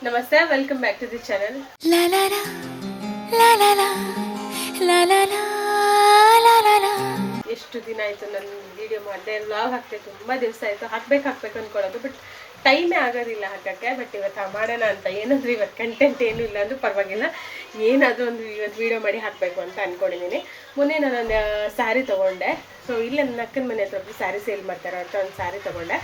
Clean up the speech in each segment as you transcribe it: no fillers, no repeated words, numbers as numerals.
ನಮಸ್ತೆ, welcome back to the channel. ಎಷ್ಟು ದಿನ ಆಯಿತು ನನ್ನ ವಿಡಿಯೋ ಮಾಡಿದೆ, ವ್ಲಾಗ್ ಹಾಕ್ತೆ, ತುಂಬ ದಿವಸ ಆಯಿತು. ಹಾಕ್ಬೇಕು ಅಂದ್ಕೊಳ್ಳೋದು, ಬಟ್ ಟೈಮೇ ಆಗೋದಿಲ್ಲ ಹಾಕೋಕ್ಕೆ. ಬಟ್ ಇವತ್ತು ಮಾಡೋಣ ಅಂತ. ಏನಾದರೂ ಇವತ್ತು ಕಂಟೆಂಟ್ ಏನೂ ಇಲ್ಲ ಅಂದರೂ ಪರವಾಗಿಲ್ಲ, ಏನಾದರೂ ಒಂದು ಇವತ್ತು ವೀಡಿಯೋ ಮಾಡಿ ಹಾಕಬೇಕು ಅಂತ ಅಂದ್ಕೊಂಡಿದ್ದೀನಿ. ಮೊನ್ನೆ ನಾನೊಂದು ಸ್ಯಾರಿ ತೊಗೊಂಡೆ. ಸೊ ಇಲ್ಲೇ ನನ್ನ ಅಕ್ಕನ ಮನೆ ಹತ್ರ ಒಬ್ಬರು ಸ್ಯಾರಿ ಸೇಲ್ ಮಾಡ್ತಾರೆ ಅಂತ ಒಂದು ಸ್ಯಾರಿ ತೊಗೊಂಡೆ.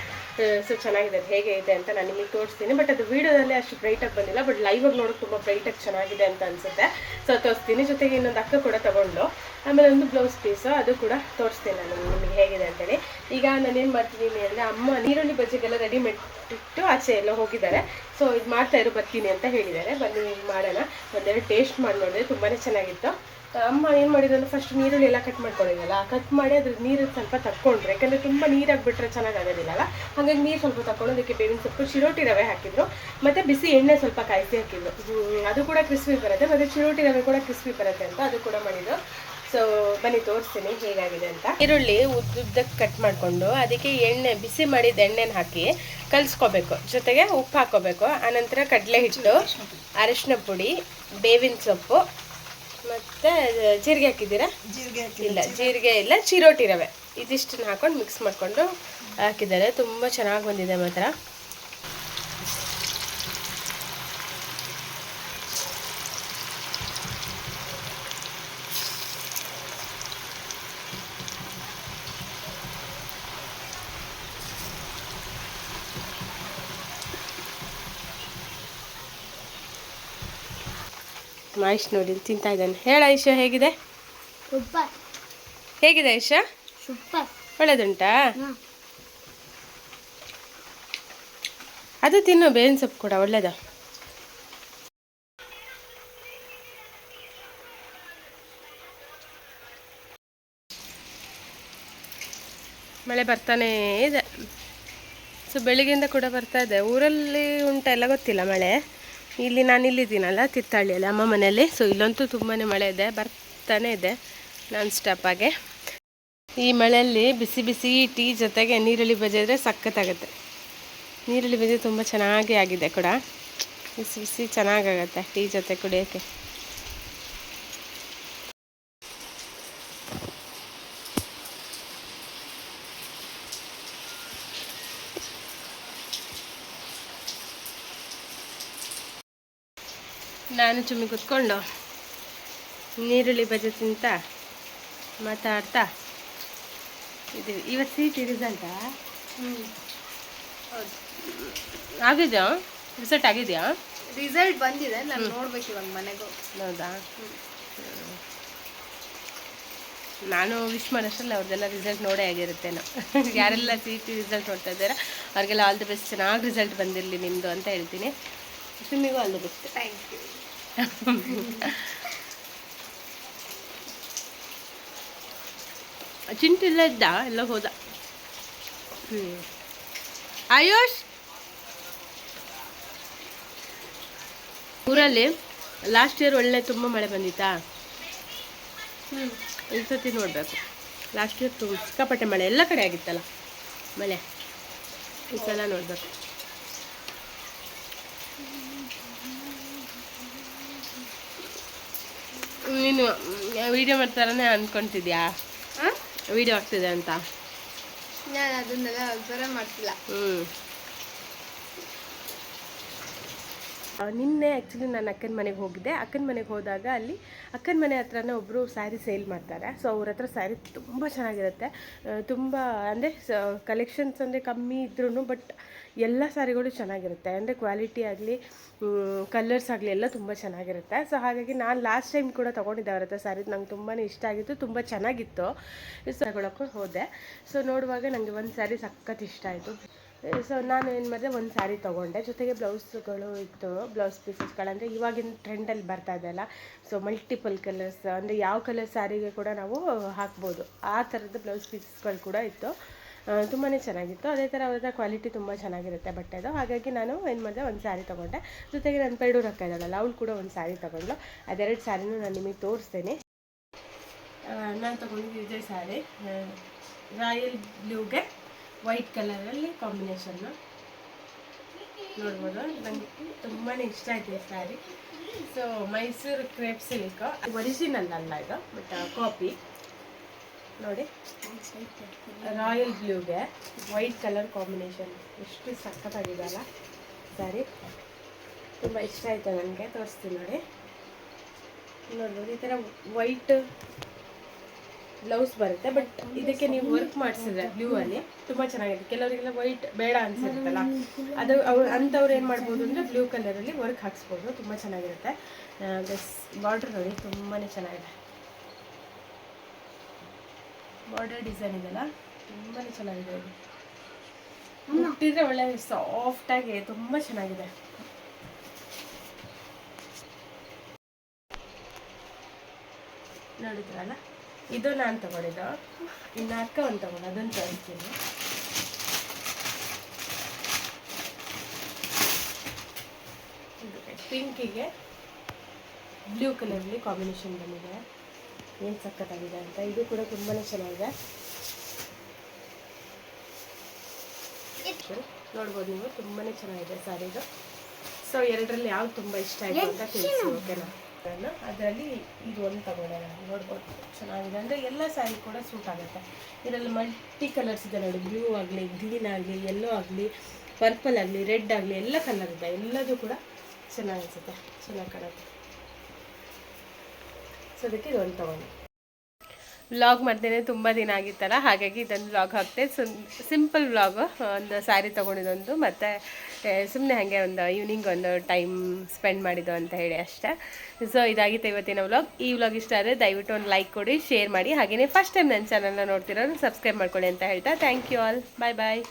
ಸೊ ಚೆನ್ನಾಗಿದೆ, ಹೇಗೆ ಇದೆ ಅಂತ ನಾನು ನಿಮಗೆ ತೋರಿಸ್ತೀನಿ. ಬಟ್ ಅದು ವೀಡಿಯೋದಲ್ಲಿ ಅಷ್ಟು ಬ್ರೈಟಾಗಿ ಬಂದಿಲ್ಲ, ಬಟ್ ಲೈವಾಗಿ ನೋಡೋಕೆ ತುಂಬ ಬ್ರೈಟಾಗಿ ಚೆನ್ನಾಗಿದೆ ಅಂತ ಅನಿಸುತ್ತೆ. ಸೊ ತೋರಿಸ್ತೀನಿ. ಜೊತೆಗೆ ಇನ್ನೊಂದು ಅಕ್ಕ ಕೂಡ ತೊಗೊಂಡು, ಆಮೇಲೆ ಒಂದು ಬ್ಲೌಸ್ ಪೀಸು ಅದು ಕೂಡ ತೋರಿಸ್ತೀನಿ ನಾನು ನಿಮಗೆ ಹೇಗಿದೆ ಅಂತೇಳಿ. ಈಗ ನಾನೇನು ಮಾಡ್ತೀನಿ ಅಂದರೆ, ಅಮ್ಮ ನೀರುಳ್ಳಿ ಬಜ್ಜಿಗೆಲ್ಲ ರೆಡಿಮೇಡ್ ಇಟ್ಟು ಆಚೆ ಎಲ್ಲ ಹೋಗಿದ್ದಾರೆ. ಸೊ ಇದು ಮಾಡ್ತಾಯಿರೋ ಬರ್ತೀನಿ ಅಂತ ಹೇಳಿದ್ದಾರೆ. ಬನ್ನಿ ಮಾಡೋಣ. ಒಂದೆರಡು ಟೇಸ್ಟ್ ಮಾಡಿ ನೋಡಿದ್ರೆ ತುಂಬಾ ಚೆನ್ನಾಗಿತ್ತು. ಅಮ್ಮ ಏನು ಮಾಡಿದ್ರು, ಫಸ್ಟ್ ನೀರುಳ್ಳಿ ಎಲ್ಲ ಕಟ್ ಮಾಡ್ಕೊಂಡಿದ್ದಲ್ಲ, ಕಟ್ ಮಾಡಿ ಅದ್ರ ನೀರು ಸ್ವಲ್ಪ ತಕ್ಕೊಂಡ್ರೆ, ಯಾಕಂದರೆ ತುಂಬ ನೀರಾಗಿಬಿಟ್ರೆ ಚೆನ್ನಾಗಾಗೋದಿಲ್ಲ. ಹಾಗಾಗಿ ನೀರು ಸ್ವಲ್ಪ ತಗೊಂಡು ಅದಕ್ಕೆ ಬೇವಿನ ಸೊಪ್ಪು, ಚಿರೋಟಿ ರವೆ ಹಾಕಿದ್ರು, ಮತ್ತು ಬಿಸಿ ಎಣ್ಣೆ ಸ್ವಲ್ಪ ಕಾಯಿಸಿ ಹಾಕಿದ್ರು. ಅದು ಕೂಡ ಕ್ರಿಸ್ಪಿ ಬರುತ್ತೆ, ಮತ್ತು ಚಿರೋಟಿ ರವೆ ಕೂಡ ಕ್ರಿಸ್ಪಿ ಬರುತ್ತೆ ಅಂತ ಅದು ಕೂಡ ಮಾಡಿದ್ರು. ಸೊ ಬನ್ನಿ ತೋರಿಸ್ತೀನಿ ಹೇಗಾಗಿದೆ ಅಂತ. ಈರುಳ್ಳಿ ಉದ್ದಕ್ಕೆ ಕಟ್ ಮಾಡಿಕೊಂಡು ಅದಕ್ಕೆ ಎಣ್ಣೆ, ಬಿಸಿ ಮಾಡಿದ ಎಣ್ಣೆನ ಹಾಕಿ ಕಲಿಸ್ಕೋಬೇಕು. ಜೊತೆಗೆ ಉಪ್ಪು ಹಾಕೋಬೇಕು. ಆನಂತರ ಕಡಲೆ ಹಿಟ್ಟು, ಅರಿಶಿನ ಪುಡಿ, ಬೇವಿನ ಸೊಪ್ಪು, ಮತ್ತು ಜೀರಿಗೆ ಹಾಕಿದ್ದೀರಾ? ಜೀರಿಗೆ ಇಲ್ಲ, ಚಿರೋಟಿ ರವೆ, ಇದಿಷ್ಟನ್ನು ಹಾಕೊಂಡು ಮಿಕ್ಸ್ ಮಾಡಿಕೊಂಡು ಹಾಕಿದ್ದಾರೆ. ತುಂಬ ಚೆನ್ನಾಗಿ ಬಂದಿದೆ ಮಾತ್ರ. ಆಯುಷ್ ನೋಡಿ ತಿಂತಾ ಇದ್ದಾನೆ. ಹೇಳ ಐಶಾ, ಹೇಗಿದೆ? ಹೇಗಿದೆ ಐಶಾ? ಒಳ್ಳೆದುಂಟಾ? ಅದು ತಿನ್ನು, ಬೇವಿನ ಸೊಪ್ಪು ಕೂಡ ಒಳ್ಳೇದು. ಮಳೆ ಬರ್ತಾನೇ ಇದೆ. ಸೊ ಬೆಳಿಗ್ಗೆಯಿಂದ ಕೂಡ ಬರ್ತಾ ಇದೆ. ಊರಲ್ಲಿ ಉಂಟಾ ಎಲ್ಲ ಗೊತ್ತಿಲ್ಲ ಮಳೆ. ಇಲ್ಲಿ ನಾನು ಇಲ್ಲಿದ್ದೀನಲ್ಲ, ತಿತ್ತಳ್ಳಿಯಲ್ಲಿ ಅಮ್ಮ ಮನೆಯಲ್ಲಿ. ಸೊ ಇಲ್ಲಂತೂ ತುಂಬಾ ಮಳೆ ಇದೆ, ಬರ್ತಾನೆ ಇದೆ ನಾನ್ ಸ್ಟಾಪಾಗೆ. ಈ ಮಳೆಯಲ್ಲಿ ಬಿಸಿ ಬಿಸಿ ಟೀ ಜೊತೆಗೆ ನೀರುಳ್ಳಿ ಬಜ್ಜಿ ಇದ್ದರೆ ಸಖತ್ತಾಗುತ್ತೆ. ನೀರುಳ್ಳಿ ಬಜ್ಜಿ ತುಂಬ ಚೆನ್ನಾಗಿ ಆಗಿದೆ ಕೂಡ, ಬಿಸಿ ಬಿಸಿ ಚೆನ್ನಾಗಾಗತ್ತೆ ಟೀ ಜೊತೆ ಕುಡಿಯೋಕ್ಕೆ. ನಾನು ಚುಮ್ಮಿ ಕೂತ್ಕೊಂಡು ನೀರುಳ್ಳಿ ಬಜ್ಜಿ ತಿಂತ ಮಾತಾಡ್ತಾ ಇದ್ದೀವಿ. ಇವತ್ತು ಸಿಟಿ ರಿಸಲ್ಟಾ? ಹೌದು, ಆಗಿದೆಯಾ? ರಿಸಲ್ಟ್ ಆಗಿದೆಯಾ? ರಿಸಲ್ಟ್ ಬಂದಿದೆ, ನಾನು ನೋಡ್ಬೇಕು ಇವಾಗ ಮನೆಗೂ. ಹೌದಾ? ನಾನು ವಿಶ್ ಮಾಡೋಷ್ಟರಲ್ಲಿ ಅವ್ರದ್ದೆಲ್ಲ ರಿಸಲ್ಟ್ ನೋಡೇ ಆಗಿರುತ್ತೇನೋ. ಯಾರೆಲ್ಲ ಸಿಟಿ ರಿಸಲ್ಟ್ ನೋಡ್ತಾ ಇದ್ದಾರೆ ಅವ್ರಿಗೆಲ್ಲ ಆಲ್ ದಿ ಬೆಸ್ಟ್, ಚೆನ್ನಾಗಿ ರಿಸಲ್ಟ್ ಬಂದಿರಲಿ ನಿಮ್ಮದು ಅಂತ ಹೇಳ್ತೀನಿ. ನಿಮಗೂ all the best. Thank you. ಚಿಂಟಿಲ್ಲ ಇದ್ದ, ಎಲ್ಲ ಹೋದ. ಆಯುಷ್, ಊರಲ್ಲಿ ಲಾಸ್ಟ್ ಇಯರ್ ಒಳ್ಳೆ ತುಂಬ ಮಳೆ ಬಂದಿತ್ತಾ? ಈ ಸತಿ ನೋಡಬೇಕು. ಲಾಸ್ಟ್ ಇಯರ್ ಸಿಕ್ಕಾಪಟ್ಟೆ ಮಳೆ ಎಲ್ಲ ಕಡೆ ಆಗಿತ್ತಲ್ಲ ಮಳೆ, ಈ ಸಲ ನೋಡಬೇಕು. ನೀನು ವಿಡಿಯೋ ಮಾಡ್ತಾರನೇ ಅಂದ್ಕೊತಿದ್ಯಾ? ವಿಡಿಯೋ ಆಗ್ತಿದೆ ಅಂತ? ನಾನು ಅದನ್ನೆಲ್ಲ ಅಬ್ಸರ್ವ್ ಮಾಡ್ತಿಲ್ಲ. ನಿನ್ನೆ ಆ್ಯಕ್ಚುಲಿ ನಾನು ಅಕ್ಕನ ಮನೆಗೆ ಹೋಗಿದ್ದೆ. ಅಕ್ಕನ ಮನೆಗೆ ಹೋದಾಗ ಅಲ್ಲಿ ಅಕ್ಕನ ಮನೆ ಹತ್ರನೇ ಒಬ್ಬರು ಸ್ಯಾರಿ ಸೇಲ್ ಮಾಡ್ತಾರೆ. ಸೊ ಅವ್ರ ಹತ್ರ ಸ್ಯಾರಿ ತುಂಬ ಚೆನ್ನಾಗಿರುತ್ತೆ. ತುಂಬ ಅಂದರೆ ಕಲೆಕ್ಷನ್ಸ್ ಅಂದರೆ ಕಮ್ಮಿ ಇದ್ರೂ ಬಟ್ ಎಲ್ಲ ಸ್ಯಾರಿಗಳು ಚೆನ್ನಾಗಿರುತ್ತೆ. ಅಂದರೆ ಕ್ವಾಲಿಟಿ ಆಗಲಿ, ಕಲರ್ಸ್ ಆಗಲಿ ಎಲ್ಲ ತುಂಬ ಚೆನ್ನಾಗಿರುತ್ತೆ. ಸೊ ಹಾಗಾಗಿ ನಾನು ಲಾಸ್ಟ್ ಟೈಮ್ ಕೂಡ ತೊಗೊಂಡಿದ್ದೆ ಅವ್ರ ಹತ್ರ ಸ್ಯಾರಿ. ನಂಗೆ ತುಂಬಾ ಇಷ್ಟ ಆಗಿತ್ತು, ತುಂಬ ಚೆನ್ನಾಗಿತ್ತು. ತಗೊಳಕ್ಕೆ ಹೋದೆ. ಸೊ ನೋಡುವಾಗ ನನಗೆ ಒಂದು ಸ್ಯಾರಿ ಸಖತ್ ಇಷ್ಟ ಆಯಿತು. ಸೊ ನಾನು ಏನು ಮಾಡಿದೆ, ಒಂದು ಸ್ಯಾರಿ ತೊಗೊಂಡೆ. ಜೊತೆಗೆ ಬ್ಲೌಸ್ಗಳು ಇತ್ತು, ಬ್ಲೌಸ್ ಪೀಸಸ್ಗಳಂದರೆ ಇವಾಗಿನ ಟ್ರೆಂಡಲ್ಲಿ ಬರ್ತಾ ಇದೆಯಲ್ಲ. ಸೊ ಮಲ್ಟಿಪಲ್ ಕಲರ್ಸ್, ಅಂದರೆ ಯಾವ ಕಲರ್ ಸ್ಯಾರಿಗೆ ಕೂಡ ನಾವು ಹಾಕ್ಬೋದು, ಆ ಥರದ ಬ್ಲೌಸ್ ಪೀಸಸ್ಗಳು ಕೂಡ ಇತ್ತು. ತುಂಬಾ ಚೆನ್ನಾಗಿತ್ತು. ಅದೇ ಥರ ಅವ್ರ ಕ್ವಾಲಿಟಿ ತುಂಬ ಚೆನ್ನಾಗಿರುತ್ತೆ ಬಟ್ಟೆದು. ಹಾಗಾಗಿ ನಾನು ಏನು ಮಾಡಿದೆ, ಒಂದು ಸ್ಯಾರಿ ತೊಗೊಂಡೆ. ಜೊತೆಗೆ ನನ್ನ ಪೈಡೂರು ಅಕ್ಕ ಇದ್ದಾಳಲ್ಲ, ಅವಳು ಕೂಡ ಒಂದು ಸ್ಯಾರಿ ತೊಗೊಂಡ್ಳು. ಅದೆರಡು ಸ್ಯಾರಿನೂ ನಾನು ನಿಮಗೆ ತೋರಿಸ್ತೇನೆ. ನಾನು ತೊಗೊಂಡಿದ್ದು ಇದೇ ಸ್ಯಾರಿ, ರಾಯಲ್ ಬ್ಲೂಗೆ ವೈಟ್ ಕಲರಲ್ಲಿ ಕಾಂಬಿನೇಷನ್ನು. ನೋಡ್ಬೋದು. ನನಗೆ ತುಂಬಾ ಇಷ್ಟ ಆಯ್ತು ಈ sari. So Mysuru crepe silk original ಅಲ್ಲ ಇದು, ಬಟ್ ಕಾಪಿ ನೋಡಿ. ರಾಯಲ್ ಬ್ಲೂಗೆ ವೈಟ್ ಕಲರ್ ಕಾಂಬಿನೇಷನ್ ಎಷ್ಟು ಸಖತ್ತಾಗಿದೆಯಲ್ಲ ಸ್ಯಾರಿ. ತುಂಬ ಇಷ್ಟ ಆಯಿತು ನನಗೆ. ತೋರಿಸ್ತೀನಿ ನೋಡಿ. ನೋಡ್ಬೋದು ಈ ಥರ ವೈಟ್ ಬ್ಲೌಸ್ ಬರುತ್ತೆ, ಬಟ್ ಇದಕ್ಕೆ ನೀವು ವರ್ಕ್ ಮಾಡಿಸಿದ್ರೆ ಬ್ಲೂ ಅಲ್ಲಿ ತುಂಬ ಚೆನ್ನಾಗಿದೆ. ಕೆಲವರಿಗೆಲ್ಲ ವೈಟ್ ಬೇಡ ಅನ್ಸಿರುತ್ತಲ್ಲ, ಅದು ಅಂಥವ್ರು ಏನು ಮಾಡ್ಬೋದು ಅಂದರೆ ಬ್ಲೂ ಕಲರಲ್ಲಿ ವರ್ಕ್ ಹಾಕ್ಸ್ಬೋದು. ತುಂಬ ಚೆನ್ನಾಗಿರುತ್ತೆ. ಬಸ್ ಬಾರ್ಡ್ರ್ ನೋಡಿ ತುಂಬಾ ಚೆನ್ನಾಗಿದೆ. ಬಾರ್ಡರ್ ಡಿಸೈನ್ ಇದೆಲ್ಲ ತುಂಬಾ ಚೆನ್ನಾಗಿದೆ. ಇದು ಮುಟ್ಟಿದ್ರೆ ಒಳ್ಳೆ ಸಾಫ್ಟಾಗಿ ತುಂಬ ಚೆನ್ನಾಗಿದೆ. ನೋಡಿದ್ರಲ್ಲ, ಇದು ನಾನು ತಗೊಂಡಿದ್ದು. ಇನ್ನು ಅಕ್ಕ ಒಂದು ತಗೊಂಡು ಅದನ್ನು ತೋರಿಸ್ತೀನಿ. ಇದು ಪಿಂಕಿಗೆ ಬ್ಲೂ ಕಲರಲ್ಲಿ ಕಾಂಬಿನೇಷನ್ ಬಂದಿದೆ. ಏನು ಸಖತ್ತಾಗಿದೆ ಅಂತ. ಇದು ಕೂಡ ತುಂಬಾ ಚೆನ್ನಾಗಿದೆ. ನೋಡ್ಬೋದು ನೀವು, ತುಂಬಾ ಚೆನ್ನಾಗಿದೆ ಸ್ಯಾರಿದು. ಸೊ ಎರಡರಲ್ಲಿ ಯಾವ್ದು ತುಂಬ ಇಷ್ಟ ಆಯಿತು ಅಂತ ತಿಳಿಸಿ, ಓಕೆನಾ? ಅದರಲ್ಲಿ ಇದು ಒಂದು ತಗೊಂಡೆ ನಾನು. ನೋಡ್ಬೋದು ಚೆನ್ನಾಗಿದೆ. ಅಂದರೆ ಎಲ್ಲ ಸ್ಯಾರಿ ಕೂಡ ಸೂಟ್ ಆಗುತ್ತೆ. ಇದರಲ್ಲಿ ಮಲ್ಟಿ ಕಲರ್ಸ್ ಇದೆ ನೋಡಿ. ಬ್ಲೂ ಆಗಲಿ, ಗ್ರೀನ್ ಆಗಲಿ, ಯೆಲ್ಲೋ ಆಗಲಿ, ಪರ್ಪಲ್ ಆಗಲಿ, ರೆಡ್ ಆಗಲಿ, ಎಲ್ಲ ಕಲರ್ ಇದೆ. ಎಲ್ಲದೂ ಕೂಡ ಚೆನ್ನಾಗಿರುತ್ತೆ, ಚೆನ್ನಾಗಿ ಕಾಣುತ್ತೆ. ಸೊ ಅದಕ್ಕೆ ಇದೊಂದು ತಗೊಂಡೆ. ವ್ಲಾಗ್ ಮಾಡ್ತೇನೆ, ತುಂಬ ದಿನ ಆಗಿತ್ತಲ್ಲ, ಹಾಗಾಗಿ ಇದೊಂದು ವ್ಲಾಗ್ ಹಾಕ್ತೆ. ಸಿಂಪಲ್ ವ್ಲಾಗು, ಒಂದು ಸ್ಯಾರಿ ತೊಗೊಂಡಿದ್ದೊಂದು, ಮತ್ತು ಸುಮ್ಮನೆ ಹಾಗೆ ಒಂದು ಈವ್ನಿಂಗ್ ಒಂದು ಟೈಮ್ ಸ್ಪೆಂಡ್ ಮಾಡಿದ್ದು ಅಂತ ಹೇಳಿ ಅಷ್ಟೇ. ಸೊ ಇದಾಗಿತ್ತು ಇವತ್ತಿನ ವ್ಲಾಗ್. ಈ ವ್ಲಾಗ್ ಇಷ್ಟ ಆದರೆ ದಯವಿಟ್ಟು ಒಂದು ಲೈಕ್ ಕೊಡಿ, ಶೇರ್ ಮಾಡಿ. ಹಾಗೆಯೇ ಫಸ್ಟ್ ಟೈಮ್ ನನ್ನ ಚಾನಲ್ನ ನೋಡ್ತಿರೋದು ಸಬ್ಸ್ಕ್ರೈಬ್ ಮಾಡ್ಕೊಳ್ಳಿ ಅಂತ ಹೇಳ್ತಾ thank you all. Bye bye.